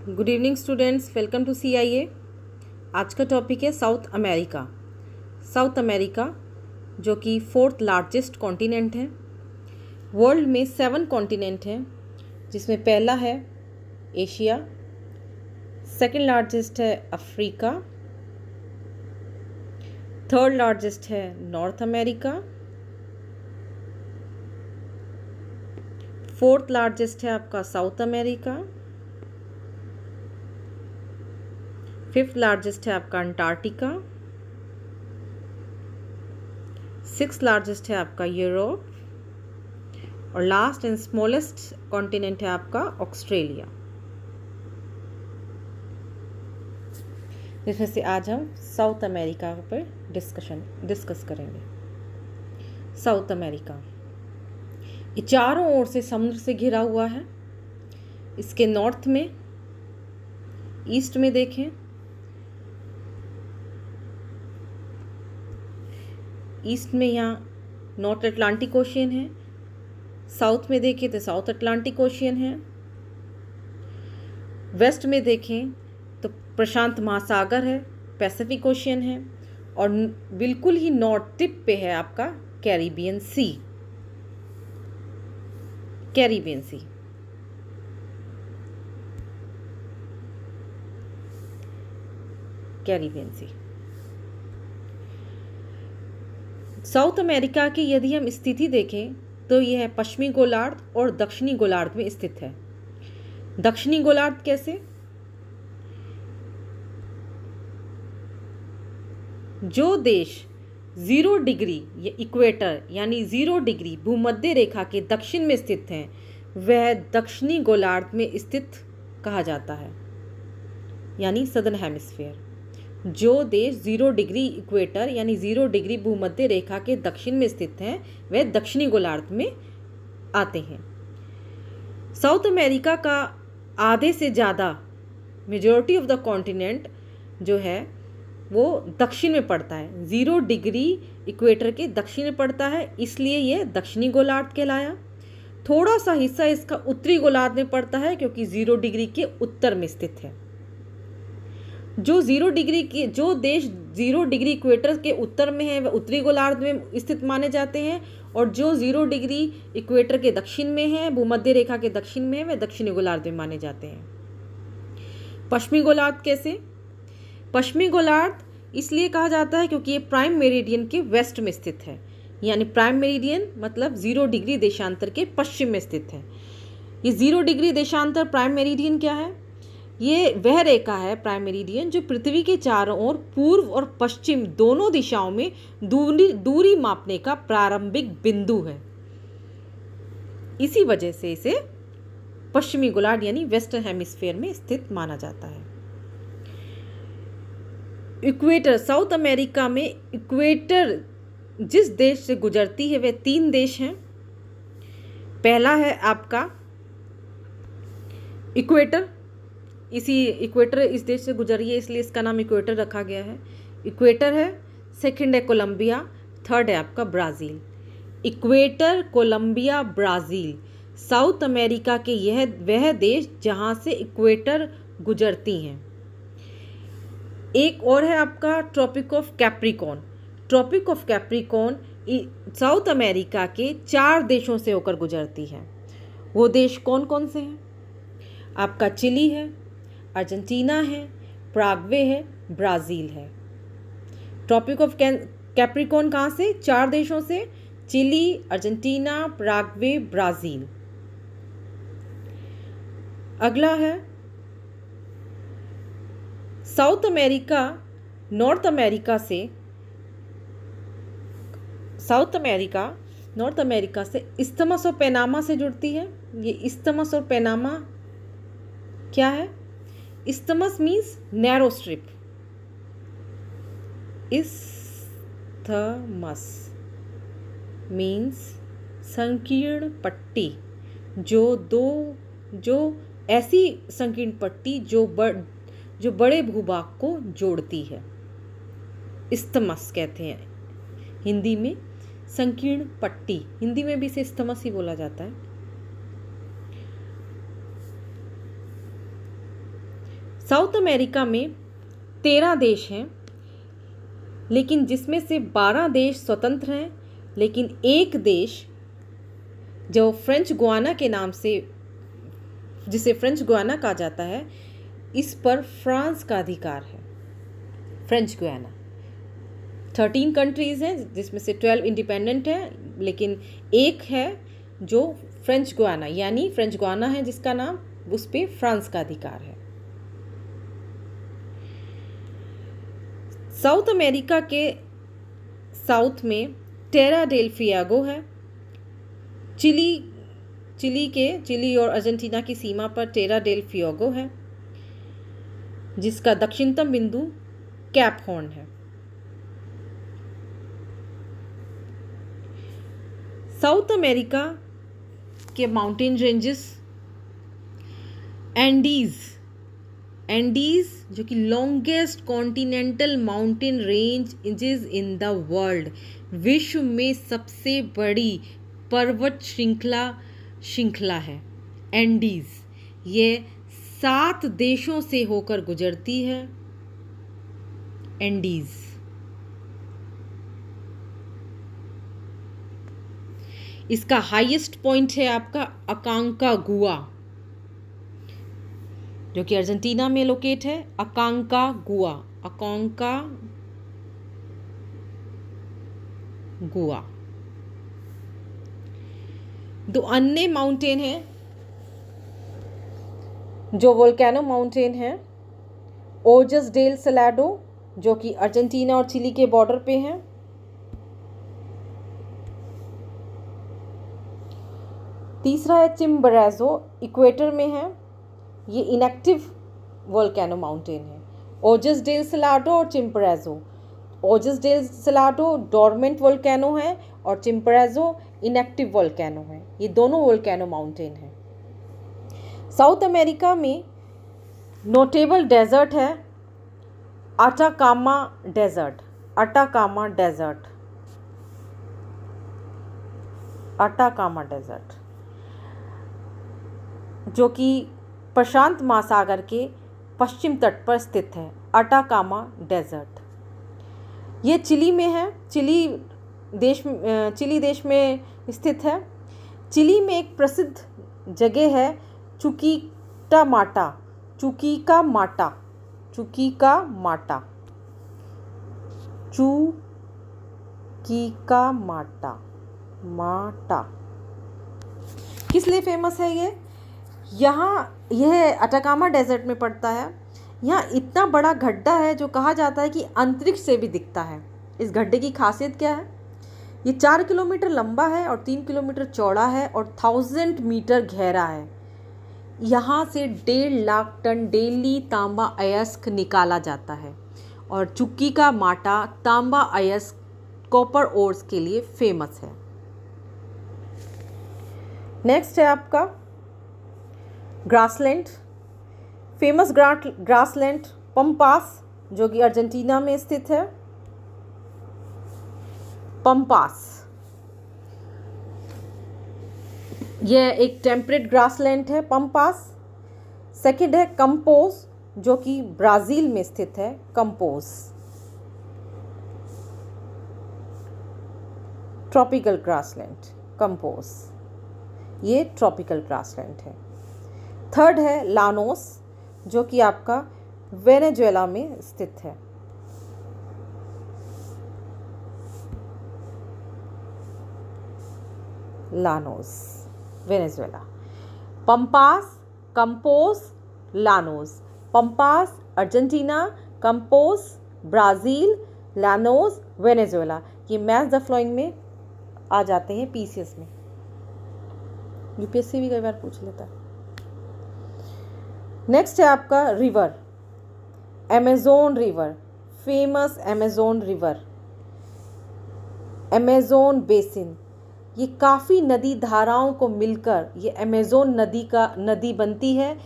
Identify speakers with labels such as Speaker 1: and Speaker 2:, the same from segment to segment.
Speaker 1: Good evening students, welcome to CIA। आज का topic है साउथ अमेरिका। साउथ अमेरिका जो कि 4th लार्जेस्ट कॉन्टिनेंट है। वर्ल्ड में 7 कॉन्टिनेंट हैं, जिसमें पहला है एशिया, सेकंड लार्जेस्ट है अफ्रीका, थर्ड लार्जेस्ट है नॉर्थ अमेरिका, फोर्थ लार्जेस्ट है आपका साउथ अमेरिका, फिफ्थ लार्जेस्ट है आपका अंटार्कटिका, सिक्स्थ लार्जेस्ट है आपका यूरोप और लास्ट एंड स्मॉलेस्ट कॉन्टिनेंट है आपका ऑस्ट्रेलिया। जिसमें से आज हम साउथ अमेरिका पर डिस्कस करेंगे। साउथ अमेरिका ये चारों ओर से समुद्र से घिरा हुआ है। इसके नॉर्थ में, ईस्ट में देखें, ईस्ट में यहाँ नॉर्थ अटलांटिक ओशियन है, साउथ में देखें तो साउथ अटलांटिक ओशियन है, वेस्ट में देखें तो प्रशांत महासागर है, पैसिफिक ओशियन है और बिल्कुल ही नॉर्थ टिप पे है आपका कैरिबियन सी। कैरिबियन सी कैरिबियन सी साउथ अमेरिका की यदि हम स्थिति देखें तो यह पश्चिमी गोलार्ध और दक्षिणी गोलार्ध में स्थित है। दक्षिणी गोलार्ध कैसे? जो देश 0 डिग्री या इक्वेटर यानी 0 डिग्री भूमध्य रेखा के दक्षिण में स्थित हैं, वह दक्षिणी गोलार्ध में स्थित कहा जाता है, यानी सदर्न हेमिस्फीयर। जो देश 0 डिग्री इक्वेटर यानी 0 डिग्री भूमध्य रेखा के दक्षिण में स्थित हैं, वह दक्षिणी गोलार्ध में आते हैं। साउथ अमेरिका का आधे से ज़्यादा मेजॉरिटी ऑफ द कॉन्टिनेंट जो है वो दक्षिण में पड़ता है। 0 डिग्री इक्वेटर के दक्षिण में पड़ता है, इसलिए यह दक्षिणी गोलार्ध कहलाया। थोड़ा सा हिस्सा इसका उत्तरी गोलार्ध में पड़ता है, क्योंकि 0 डिग्री के उत्तर में स्थित है। जो देश 0 डिग्री इक्वेटर के उत्तर में है वह उत्तरी गोलार्ध में स्थित माने जाते हैं, और जो 0 डिग्री इक्वेटर के दक्षिण में है, भूमध्य रेखा के दक्षिण में है, वह दक्षिणी गोलार्ध में माने जाते हैं। पश्चिमी गोलार्ध कैसे? पश्चिमी गोलार्ध इसलिए कहा जाता है क्योंकि ये प्राइम मेरिडियन के वेस्ट में स्थित है, यानी प्राइम मेरिडियन मतलब 0 डिग्री देशांतर के पश्चिम में स्थित है। ये 0 डिग्री देशांतर प्राइम मेरिडियन क्या है? ये वह रेखा है प्राइम मेरिडियन जो पृथ्वी के चारों ओर पूर्व और पश्चिम दोनों दिशाओं में दूरी मापने का प्रारंभिक बिंदु है। इसी वजह से इसे पश्चिमी गोलार्ध यानी वेस्टर्न हेमिस्फीयर में स्थित माना जाता है। इक्वेटर, साउथ अमेरिका में इक्वेटर जिस देश से गुजरती है वे 3 देश हैं। पहला है आपका इक्वेटर, इक्वेटर इस देश से गुजरी है इसलिए इसका नाम इक्वेटर रखा गया है। इक्वेटर है, सेकंड है कोलंबिया, थर्ड है आपका Brazil. Equator, Colombia, Brazil South America के यह वह देश जहां से इक्वेटर गुजरती हैं। एक और है आपका Tropic of Capricorn. Tropic of Capricorn South America के 4 देशों से होकर गुजरती है। वो देश कौन कौन से हैं? आपका चिली है, अर्जेंटीना है, पराग्वे है, ब्राज़ील है। ट्रॉपिक ऑफ कैप्रिकॉर्न कहाँ से? 4 देशों से, चिली, अर्जेंटीना, पराग्वे, ब्राज़ील। अगला है साउथ अमेरिका, नॉर्थ अमेरिका से इस्थमस और पैनामा से जुड़ती है। ये इस्थमस और पैनामा क्या है? Isthmus means narrow strip, isthmus means संकीर्ण पट्टी, जो ऐसी संकीर्ण पट्टी जो बड़े भूभाग को जोड़ती है, इस्थमस कहते हैं। हिंदी में संकीर्ण पट्टी, हिंदी में भी इसे इस्थमस ही बोला जाता है। साउथ अमेरिका में 13 देश हैं, लेकिन जिसमें से 12 देश स्वतंत्र हैं, लेकिन एक देश जो फ्रेंच गुयाना के नाम से, जिसे फ्रेंच गुयाना कहा जाता है, इस पर फ्रांस का अधिकार है। फ्रेंच गुयाना 13 कंट्रीज़ हैं, जिसमें से 12 इंडिपेंडेंट हैं, लेकिन एक है जो फ्रेंच गुयाना, यानी फ्रेंच गुयाना है जिसका नाम, उस पर फ्रांस का अधिकार है। साउथ अमेरिका के साउथ में टेरा डेल फ्रियागो है। चिली और अर्जेंटीना की सीमा पर टेरा डेल फ्रियागो है, जिसका दक्षिणतम बिंदु कैप हॉर्न है। साउथ अमेरिका के माउंटेन रेंजेस, एंडीज जो कि longest continental mountain ranges in the world, विश्व में सबसे बड़ी पर्वत श्रृंखला है एंडीज। ये 7 देशों से होकर गुजरती है एंडीज। इसका हाईएस्ट पॉइंट है आपका अकांकागुआ, जो कि अर्जेंटीना में लोकेट है। अकांकागुआ दो अन्य माउंटेन हैं जो वोल्केनो माउंटेन है। ओजस डेल सलाडो, जो कि अर्जेंटीना और चिली के बॉर्डर पे है। तीसरा है चिम्बोराजो, इक्वेटर में है। ये इनएक्टिव वोल्केनो माउंटेन है। ओजस डेल सलाडो और चिम्बोराजो। ओजस डेल सलाडो डोरमेंट वोल्केनो है और चिम्बोराजो इनएक्टिव वोल्केनो है। ये दोनों वोल्केनो माउंटेन हैं। साउथ अमेरिका में नोटेबल डेजर्ट है अटाकामा डेजर्ट। जो कि प्रशांत महासागर के पश्चिम तट पर स्थित है। अटाकामा डेजर्ट ये चिली में है। चिली देश में स्थित है। चिली में एक प्रसिद्ध जगह है चुकीका माटा। किस लिए फेमस है ये? यह अटाकामा डेजर्ट में पड़ता है। यहाँ इतना बड़ा गड्ढा है जो कहा जाता है कि अंतरिक्ष से भी दिखता है। इस गड्ढे की खासियत क्या है? ये 4 किलोमीटर लंबा है और 3 किलोमीटर चौड़ा है और 1000 मीटर गहरा है। यहाँ से 1.5 लाख टन डेली तांबा अयस्क निकाला जाता है और चुक्की का माटा तांबा अयस्क कॉपर ओर्स के लिए फेमस है। नेक्स्ट है आपका ग्रासलैंड। फेमस ग्रासलैंड पम्पास, जो कि अर्जेंटीना में स्थित है। पम्पास यह एक टेम्परेट ग्रासलैंड है। पम्पास। सेकंड है कंपोज, जो कि ब्राज़ील में स्थित है। Compose tropical grassland. कंपोज ये ट्रॉपिकल ग्रासलैंड है। थर्ड है लानोस, जो कि आपका वेनेजुएला में स्थित है। Llanos Venezuela. Pampas, compose, Llanos. Pampas Argentina, compose Brazil, Llanos Venezuela. ये मैच द फ्लोइंग में आ जाते हैं पीसीएस में। यूपीएससी भी कई बार पूछ लेता है। नेक्स्ट है आपका river, Amazon river. Famous Amazon river, Amazon basin. ये काफ़ी नदी धाराओं को मिलकर ये अमेज़न नदी बनती है।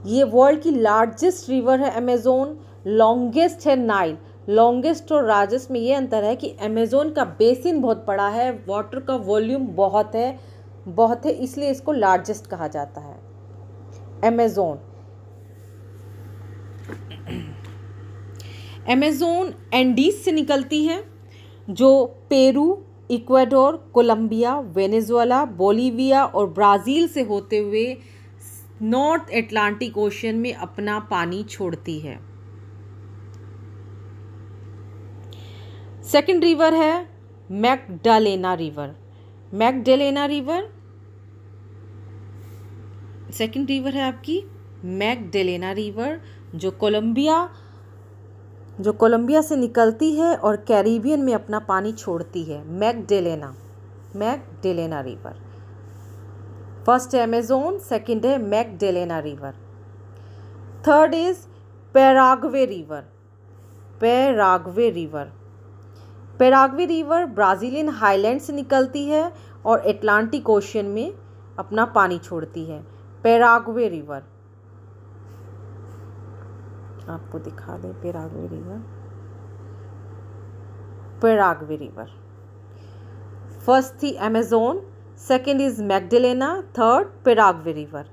Speaker 1: ये वर्ल्ड की लार्जेस्ट रिवर है अमेज़न। लॉन्गेस्ट है नाइल। लॉन्गेस्ट और लार्जेस्ट में ये अंतर है कि अमेज़न का बेसिन बहुत बड़ा है, वाटर का वॉल्यूम बहुत है, इसलिए इसको लार्जेस्ट कहा जाता है अमेज़न। अमेज़न एंडीज से निकलती है, जो Peru, Ecuador, Colombia, Venezuela, Bolivia और ब्राज़ील से होते हुए नॉर्थ अटलांटिक ओशन में अपना पानी छोड़ती है। सेकंड रिवर है Magdalena river. Magdalena river second river है आपकी मैग्डालेना रिवर, जो कोलंबिया से निकलती है और कैरिबियन में अपना पानी छोड़ती है। Magdalena river. फर्स्ट है अमेज़न, सेकंड है Magdalena river. Third is Paraguay river. Paraguay river Brazilian highland से निकलती है और अटलांटिक ओशन में अपना पानी छोड़ती है। पैराग्वे रिवर आपको दिखा दें। पैराग्वे रिवर फर्स्ट थी Amazon, second is Magdalena, third Paraguay river.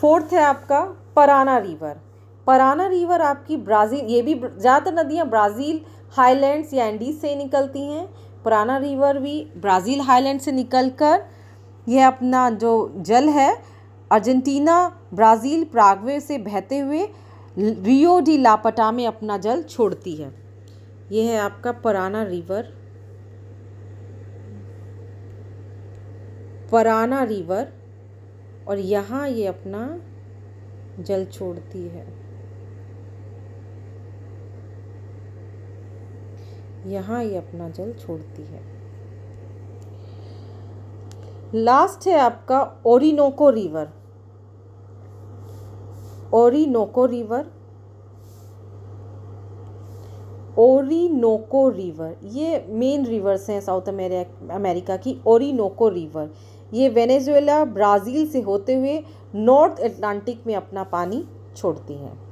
Speaker 1: Fourth है आपका पराना रिवर। पराना रिवर आपकी ब्राज़ील, ये भी ज़्यादातर नदियाँ ब्राज़ील हाईलैंड्स या एंडीज से निकलती हैं। पराना रिवर भी ब्राज़ील हाईलैंड से निकलकर यह अपना जो जल है अर्जेंटीना, ब्राज़ील, पैराग्वे से बहते हुए रियो डी ला प्लाटा में अपना जल छोड़ती है। यह है आपका पराना रिवर और यहाँ ये अपना जल छोड़ती है। यहाँ ये अपना जल छोड़ती है। लास्ट है आपका ओरिनोको रिवर। ओरिनोको रिवर ये मेन रिवर्स हैं साउथ अमेरिका की। ओरिनोको रिवर ये वेनेजुएला, ब्राज़ील से होते हुए नॉर्थ अटलांटिक में अपना पानी छोड़ती हैं।